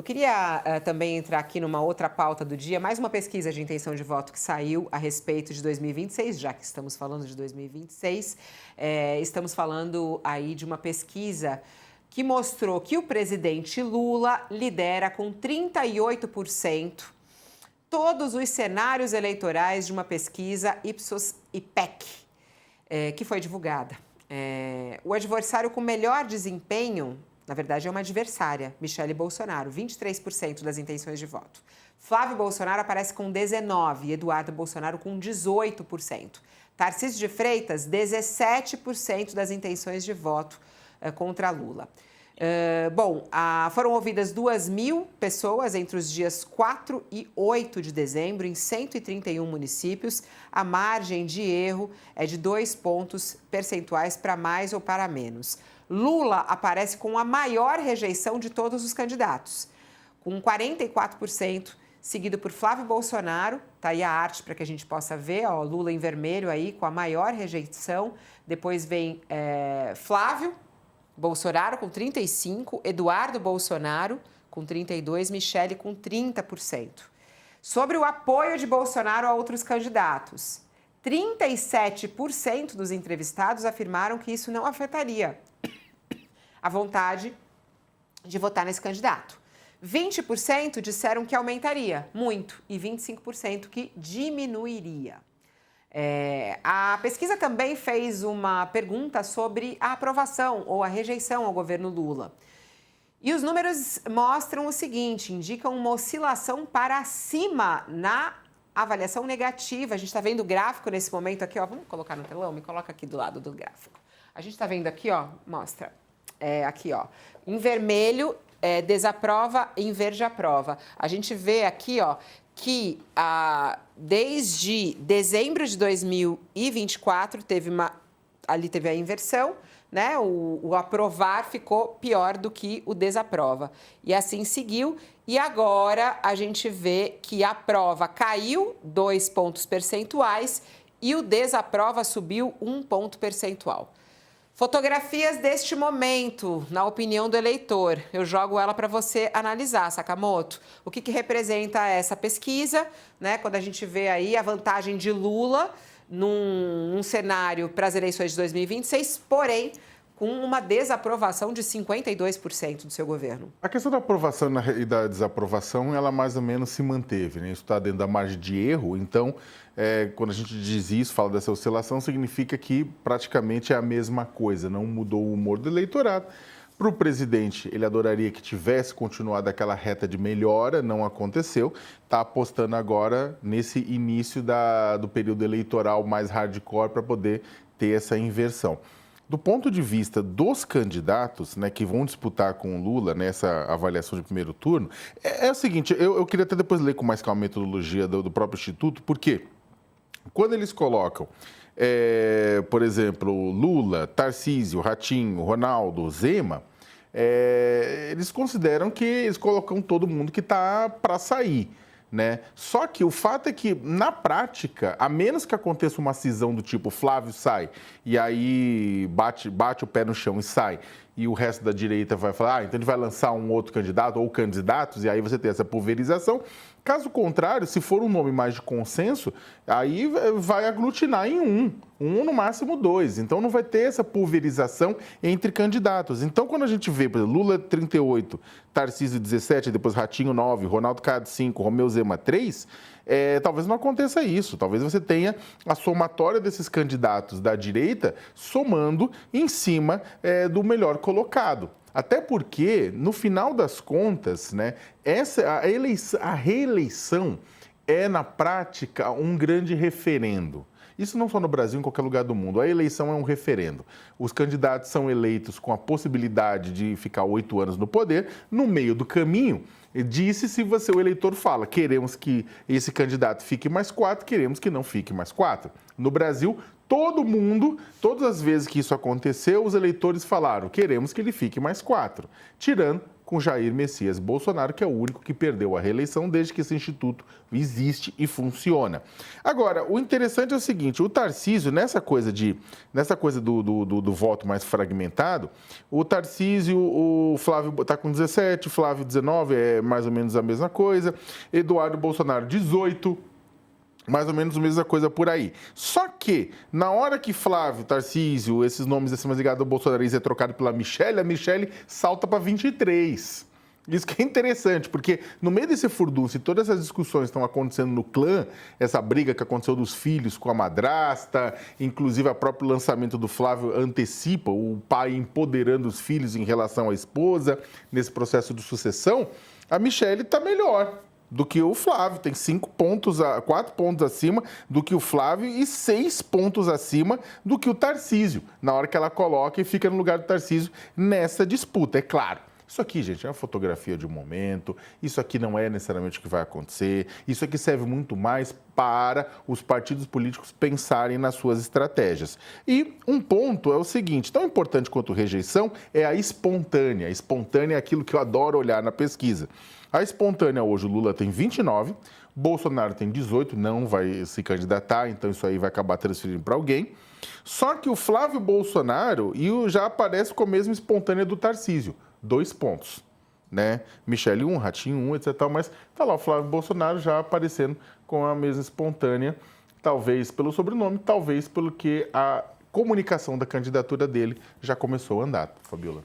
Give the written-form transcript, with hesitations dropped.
Eu queria também entrar aqui numa outra pauta do dia, mais uma pesquisa de intenção de voto que saiu a respeito de 2026, já que estamos falando de 2026. Estamos falando aí de uma pesquisa que mostrou que o presidente Lula lidera com 38% todos os cenários eleitorais de uma pesquisa Ipsos-IPEC, que foi divulgada. O adversário com melhor desempenho, na verdade, é uma adversária, Michele Bolsonaro, 23% das intenções de voto. Flávio Bolsonaro aparece com 19%, Eduardo Bolsonaro com 18%. Tarcísio de Freitas, 17% das intenções de voto contra Lula. Foram ouvidas 2.000 pessoas entre os dias 4 e 8 de dezembro, em 131 municípios. A margem de erro é de 2 pontos percentuais para mais ou para menos. Lula aparece com a maior rejeição de todos os candidatos, com 44%, seguido por Flávio Bolsonaro. Está aí a arte para que a gente possa ver, ó, Lula em vermelho aí, com a maior rejeição. Depois vem Flávio Bolsonaro com 35%, Eduardo Bolsonaro com 32%, Michele com 30%. Sobre o apoio de Bolsonaro a outros candidatos, 37% dos entrevistados afirmaram que isso não afetaria a vontade de votar nesse candidato. 20% disseram que aumentaria muito e 25% que diminuiria. A pesquisa também fez uma pergunta sobre a aprovação ou a rejeição ao governo Lula. E os números mostram o seguinte, indicam uma oscilação para cima na avaliação negativa. A gente está vendo o gráfico nesse momento aqui, ó. Vamos colocar no telão? Me coloca aqui do lado do gráfico. A gente está vendo aqui, ó, mostra. Aqui, ó, em vermelho desaprova, em verde aprova. A gente vê aqui, ó, que desde dezembro de 2024 teve a inversão, né? O aprovar ficou pior do que o desaprova. E assim seguiu. E agora a gente vê que a aprova caiu 2 pontos percentuais e o desaprova subiu 1 ponto percentual. Fotografias deste momento, na opinião do eleitor. Eu jogo ela para você analisar, Sakamoto. O que representa essa pesquisa, né? Quando a gente vê aí a vantagem de Lula num cenário para as eleições de 2026, porém, com uma desaprovação de 52% do seu governo. A questão da aprovação e da desaprovação, ela mais ou menos se manteve, né? Isso está dentro da margem de erro, então, quando a gente diz isso, fala dessa oscilação, significa que praticamente é a mesma coisa, não mudou o humor do eleitorado. Para o presidente, ele adoraria que tivesse continuado aquela reta de melhora, não aconteceu, está apostando agora nesse início do período eleitoral mais hardcore para poder ter essa inversão. Do ponto de vista dos candidatos, né, que vão disputar com o Lula nessa avaliação de primeiro turno, é o seguinte, eu queria até depois ler com mais calma a metodologia do próprio Instituto, porque quando eles colocam, por exemplo, Lula, Tarcísio, Ratinho, Ronaldo, Zema, eles consideram que eles colocam todo mundo que está para sair. Né? Só que o fato é que, na prática, a menos que aconteça uma cisão do tipo Flávio sai e aí bate o pé no chão e sai, e o resto da direita vai falar, então ele vai lançar um outro candidato ou candidatos, e aí você tem essa pulverização. Caso contrário, se for um nome mais de consenso, aí vai aglutinar em um no máximo 2. Então não vai ter essa pulverização entre candidatos. Então quando a gente vê, por exemplo, Lula 38, Tarcísio 17, depois Ratinho 9, Ronaldo Caiado 5, Romeu Zema 3, talvez não aconteça isso. Talvez você tenha a somatória desses candidatos da direita somando em cima do melhor colocado. Até porque, no final das contas, né, a reeleição é, na prática, um grande referendo. Isso não só no Brasil, em qualquer lugar do mundo. A eleição é um referendo. Os candidatos são eleitos com a possibilidade de ficar 8 anos no poder. No meio do caminho, disse-se, o eleitor fala, queremos que esse candidato fique mais 4, queremos que não fique mais 4. No Brasil, todo mundo, todas as vezes que isso aconteceu, os eleitores falaram, queremos que ele fique mais 4, tirando com Jair Messias Bolsonaro, que é o único que perdeu a reeleição desde que esse instituto existe e funciona. Agora, o interessante é o seguinte, o Tarcísio, nessa coisa do voto mais fragmentado, o Tarcísio, o Flávio está com 17, o Flávio 19, é mais ou menos a mesma coisa, Eduardo Bolsonaro 18, mais ou menos a mesma coisa por aí. Só que, na hora que Flávio, Tarcísio, esses nomes assim mais ligados ao bolsonarismo é trocado pela Michelle, a Michelle salta para 23. Isso que é interessante, porque no meio desse furdunço e todas essas discussões estão acontecendo no clã, essa briga que aconteceu dos filhos com a madrasta, inclusive o próprio lançamento do Flávio antecipa o pai empoderando os filhos em relação à esposa, nesse processo de sucessão, a Michelle está melhor do que o Flávio, tem 4 pontos acima do que o Flávio e 6 pontos acima do que o Tarcísio, na hora que ela coloca e fica no lugar do Tarcísio nessa disputa, é claro. Isso aqui, gente, é uma fotografia de um momento, isso aqui não é necessariamente o que vai acontecer, isso aqui serve muito mais para os partidos políticos pensarem nas suas estratégias. E um ponto é o seguinte, tão importante quanto rejeição é a espontânea. A espontânea é aquilo que eu adoro olhar na pesquisa. A espontânea hoje, o Lula tem 29, Bolsonaro tem 18, não vai se candidatar, então isso aí vai acabar transferindo para alguém. Só que o Flávio Bolsonaro já aparece com a mesma espontânea do Tarcísio, 2 pontos, né? Michelle 1, Ratinho 1, etc. Mas tá lá o Flávio Bolsonaro já aparecendo com a mesma espontânea, talvez pelo sobrenome, talvez pelo que a comunicação da candidatura dele já começou a andar, Fabiola.